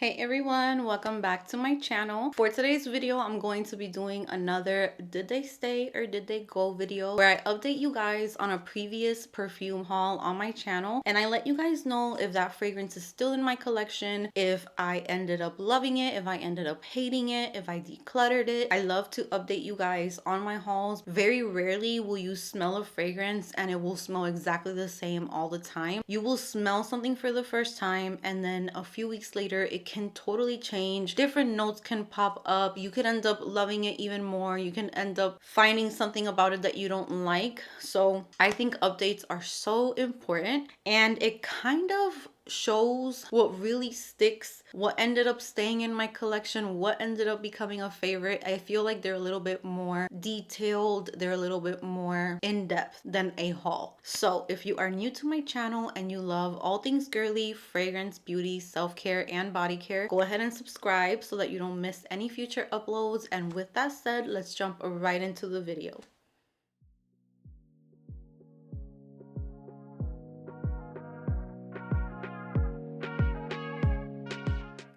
Hey everyone, welcome back to my channel. For today's video, I'm going to be doing another did they stay or did they go video where I update you guys on a previous perfume haul on my channel and I let you guys know if that fragrance is still in my collection, if I ended up loving it, if I ended up hating it, if I decluttered it. I love to update you guys on my hauls. Very rarely will you smell a fragrance and it will smell exactly the same all the time. You will smell something for the first time and then a few weeks later it can totally change. Different notes can pop up. You could end up loving it even more. You can end up finding something about it that you don't like. So I think updates are so important and it kind of shows what really sticks, what ended up staying in my collection, what ended up becoming a favorite. I feel like they're a little bit more detailed, they're a little bit more in-depth than a haul. So if you are new to my channel and you love all things girly, fragrance, beauty, self-care, and body care, go ahead and subscribe so that you don't miss any future uploads. And with that said, let's jump right into the video.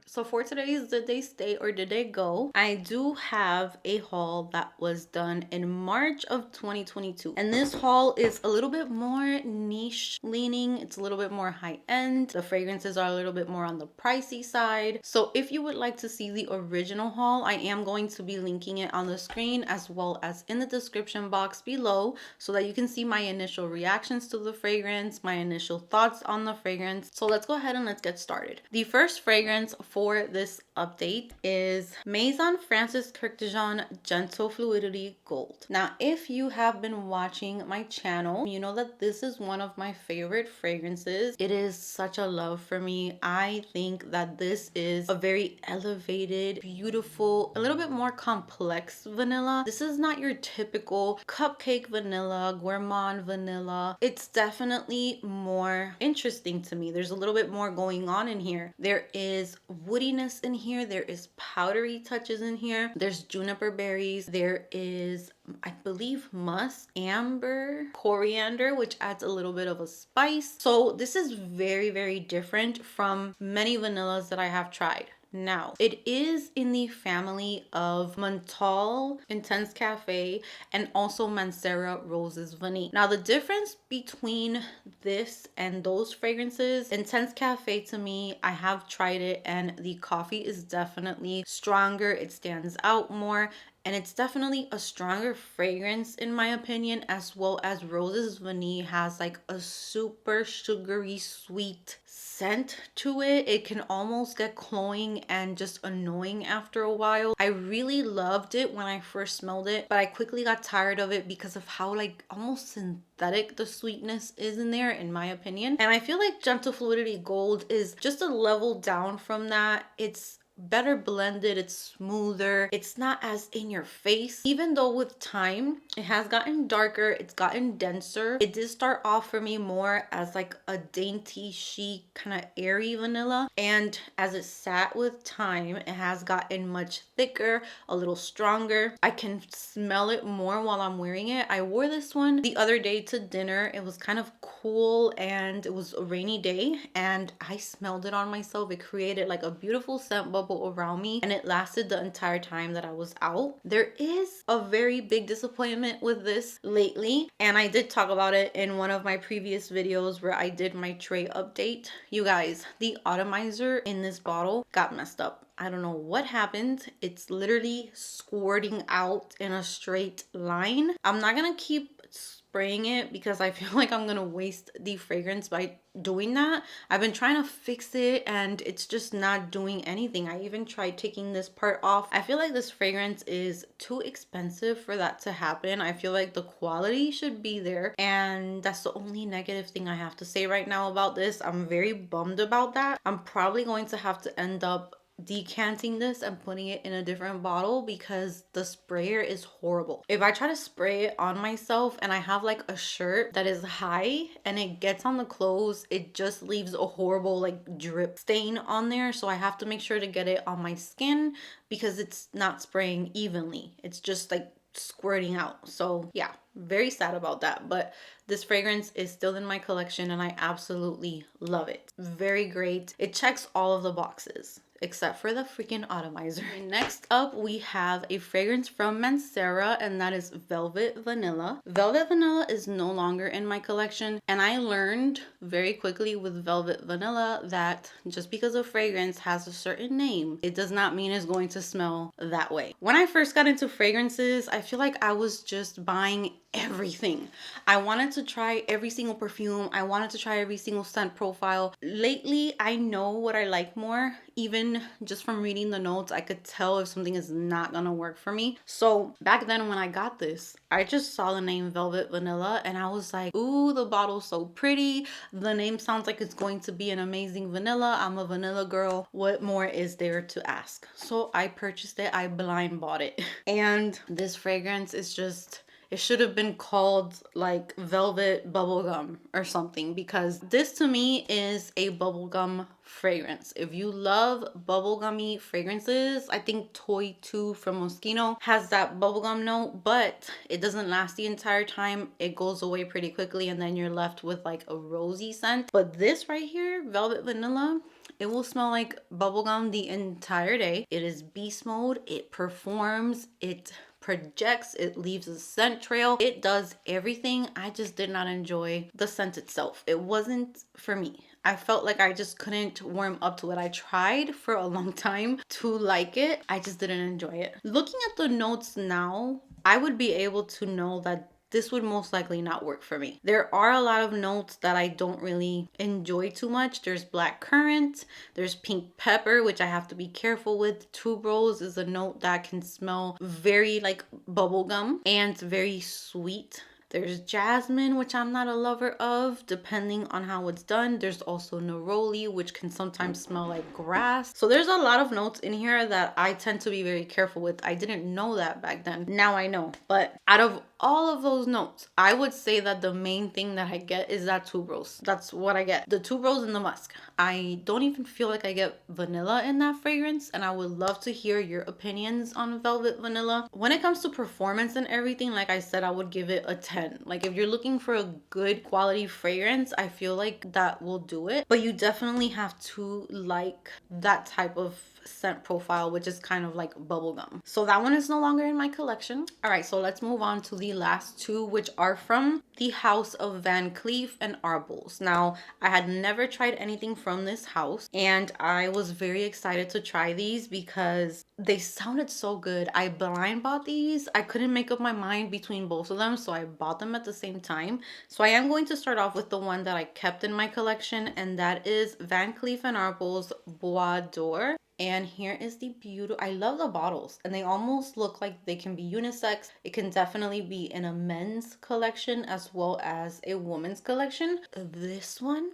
So for today's did they stay or did they go, I do have a haul that was done in March of 2022. And this haul is a little bit more niche leaning. It's a little bit more high end. The fragrances are a little bit more on the pricey side. So if you would like to see the original haul, I am going to be linking it on the screen as well as in the description box below so that you can see my initial reactions to the fragrance, my initial thoughts on the fragrance. So let's go ahead and let's get started. The first fragrance for this update is Maison Francis Kurkdjian Gentle Fluidity Gold. Now, if you have been watching my channel, you know that this is one of my favorite fragrances. It is such a love for me. I think that this is a very elevated, beautiful, a little bit more complex vanilla. This is not your typical cupcake vanilla, gourmand vanilla. It's definitely more interesting to me. There's a little bit more going on in here. There is woodiness in here, there is powdery touches in here, there's juniper berries, there is I believe musk, amber, coriander, which adds a little bit of a spice. So this is very different from many vanillas that I have tried. Now, it is in the family of Menthol Intense Cafe and also Mancera Roses Vanille. Now, the difference between this and those fragrances, Intense Cafe to me, I have tried it and the coffee is definitely stronger. It stands out more. And it's definitely a stronger fragrance in my opinion, as well as Roses Vanille has like a super sugary sweet scent to it. It can almost get cloying and just annoying after a while. I really loved it when I first smelled it, but I quickly got tired of it because of how like almost synthetic the sweetness is in there in my opinion. And I feel like Gentle Fluidity Gold is just a level down from that. It's better blended, it's smoother, it's not as in your face. Even though with time it has gotten darker, it's gotten denser, it did start off for me more as like a dainty chic kind of airy vanilla, and as it sat with time it has gotten much thicker, a little stronger. I can smell it more while I'm wearing it. I wore this one the other day to dinner. It was kind of cool and it was a rainy day and I smelled it on myself. It created like a beautiful scent bubble around me and it lasted the entire time that I was out. There is a very big disappointment with this lately, and I did talk about it in one of my previous videos where I did my tray update. You guys, the atomizer in this bottle got messed up. I don't know what happened. It's literally squirting out in a straight line. I'm not gonna keep spraying it because I feel like I'm gonna waste the fragrance by doing that. I've been trying to fix it and it's just not doing anything. I even tried taking this part off. I feel like this fragrance is too expensive for that to happen. I feel like the quality should be there, and that's the only negative thing I have to say right now about this. I'm very bummed about that. I'm probably going to have to end up decanting this and putting it in a different bottle because the sprayer is horrible. If I try to spray it on myself and I have like a shirt that is high and it gets on the clothes, it just leaves a horrible like drip stain on there. So I have to make sure to get it on my skin because it's not spraying evenly. It's just like squirting out. So yeah, very sad about that, but this fragrance is still in my collection and I absolutely love it. Very great. It checks all of the boxes. except for the freaking atomizer. Next up, we have a fragrance from Mancera, and that is Velvet Vanilla. Velvet Vanilla is no longer in my collection, and I learned very quickly with Velvet Vanilla that just because a fragrance has a certain name, it does not mean it's going to smell that way. When I first got into fragrances, I feel like I was just buying everything. I wanted to try every single perfume. I wanted to try every single scent profile. Lately, I know what I like more. Even just from reading the notes, I could tell if something is not gonna work for me. So back then when I got this, I just saw the name Velvet Vanilla and I was like, ooh, the bottle's so pretty. The name sounds like it's going to be an amazing vanilla. I'm a vanilla girl. What more is there to ask? So I purchased it. I blind bought it. And this fragrance is just, it should have been called like Velvet Bubblegum or something, because this to me is a bubblegum fragrance. If you love bubblegummy fragrances, I think Toy 2 from Moschino has that bubblegum note, but it doesn't last the entire time. It goes away pretty quickly and then you're left with like a rosy scent. But this right here, Velvet Vanilla, it will smell like bubblegum the entire day. It is beast mode. It performs. It projects, it leaves a scent trail, it does everything. I just did not enjoy the scent itself. It wasn't for me. I felt like I just couldn't warm up to it. I tried for a long time to like it. I just didn't enjoy it. Looking at the notes now, I would be able to know that this would most likely not work for me. There are a lot of notes that I don't really enjoy too much. There's black currant, there's pink pepper, which I have to be careful with. Tuberose is a note that can smell very like bubblegum and very sweet. There's jasmine, which I'm not a lover of, depending on how it's done. There's also neroli, which can sometimes smell like grass. So there's a lot of notes in here that I tend to be very careful with. I didn't know that back then. Now I know. But out of all of those notes, I would say that the main thing that I get is that tuberose. That's what I get. The tuberose and the musk. I don't even feel like I get vanilla in that fragrance, and I would love to hear your opinions on Velvet Vanilla. When it comes to performance and everything, like I said, I would give it a 10. Like if you're looking for a good quality fragrance, I feel like that will do it. But you definitely have to like that type of scent profile, which is kind of like bubblegum. So that one is no longer in my collection. All right, so let's move on to the last two, which are from the house of Van Cleef and Arpels. Now, I had never tried anything from this house, and I was very excited to try these because they sounded so good. I blind bought these. I couldn't make up my mind between both of them, so I bought them at the same time. So I am going to start off with the one that I kept in my collection, and that is Van Cleef and Arpels Bois Dore. And here is the beauty. I love the bottles, and they almost look like they can be unisex. It can definitely be in a men's collection as well as a woman's collection. This one,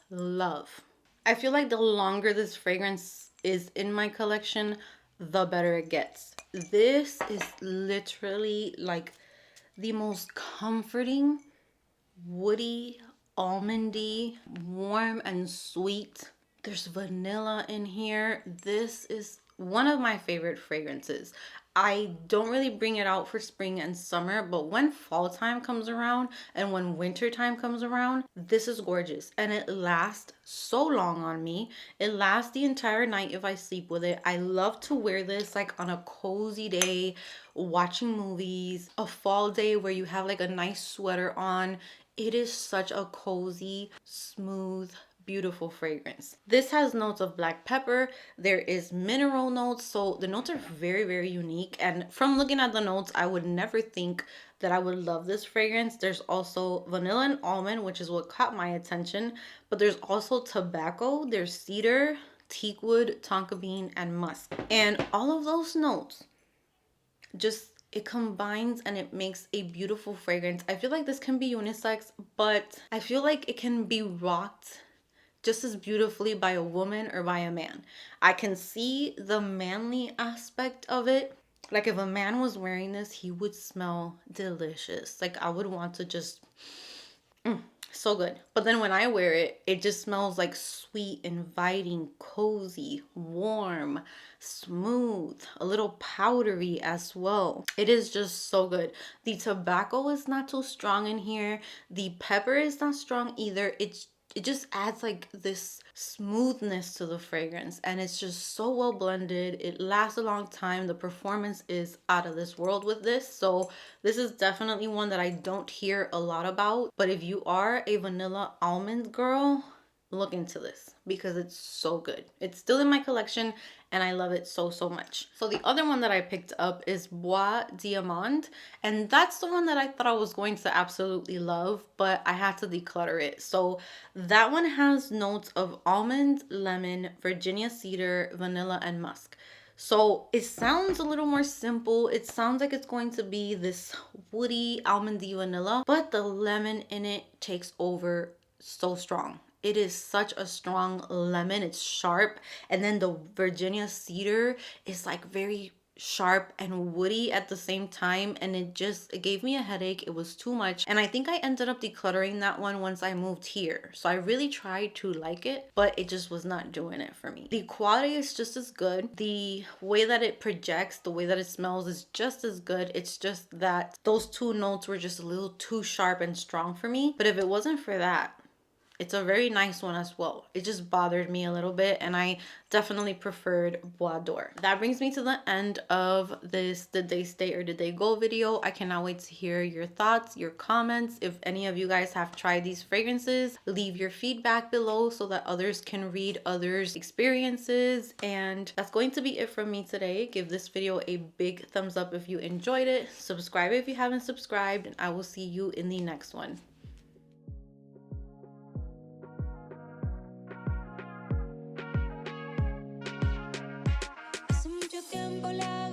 love. I feel like the longer this fragrance is in my collection, the better it gets. This is literally like the most comforting, woody, almondy, warm and sweet. There's vanilla in here. This is one of my favorite fragrances. I don't really bring it out for spring and summer, but when fall time comes around and when winter time comes around, this is gorgeous. And it lasts so long on me. It lasts the entire night if I sleep with it. I love to wear this like on a cozy day, watching movies, a fall day where you have like a nice sweater on. It is such a cozy, smooth, beautiful fragrance. This has notes of black pepper. There is mineral notes, so the notes are very, very unique. And from looking at the notes, I would never think that I would love this fragrance. There's also vanilla and almond, which is what caught my attention, but there's also tobacco, there's cedar, teakwood, tonka bean, and musk. And all of those notes just, it combines and it makes a beautiful fragrance. I feel like this can be unisex, but I feel like it can be rocked just as beautifully by a woman or by a man. I can see the manly aspect of it. Like if a man was wearing this, he would smell delicious. Like I would want to just, so good. But then when I wear it, it just smells like sweet, inviting, cozy, warm, smooth, a little powdery as well. It is just so good. The tobacco is not too strong in here. The pepper is not strong either. it just adds like this smoothness to the fragrance, and it's just so well blended. It lasts a long time. The performance is out of this world with this. So this is definitely one that I don't hear a lot about, but if you are a vanilla almond girl, look into this because it's so good. It's still in my collection and I love it so, so much. So the other one that I picked up is Bois Diamond, and that's the one that I thought I was going to absolutely love, but I had to declutter it. So that one has notes of almond, lemon, Virginia cedar, vanilla, and musk. So it sounds a little more simple. It sounds like it's going to be this woody almondy vanilla, but the lemon in it takes over so strong. It is such a strong lemon. It's sharp. And then the Virginia cedar is like very sharp and woody at the same time, and it gave me a headache. It was too much, and I think I ended up decluttering that one once I moved here. So I really tried to like it, but it just was not doing it for me. The quality is just as good. The way that it projects, the way that it smells is just as good. It's just that those two notes were just a little too sharp and strong for me. But if it wasn't for that, it's a very nice one as well. It just bothered me a little bit, and I definitely preferred Bois Dore. That brings me to the end of this Did They Stay or Did They Go video. I cannot wait to hear your thoughts, your comments. If any of you guys have tried these fragrances, leave your feedback below so that others can read others' experiences. And that's going to be it from me today. Give this video a big thumbs up if you enjoyed it. Subscribe if you haven't subscribed, and I will see you in the next one. Tiempo la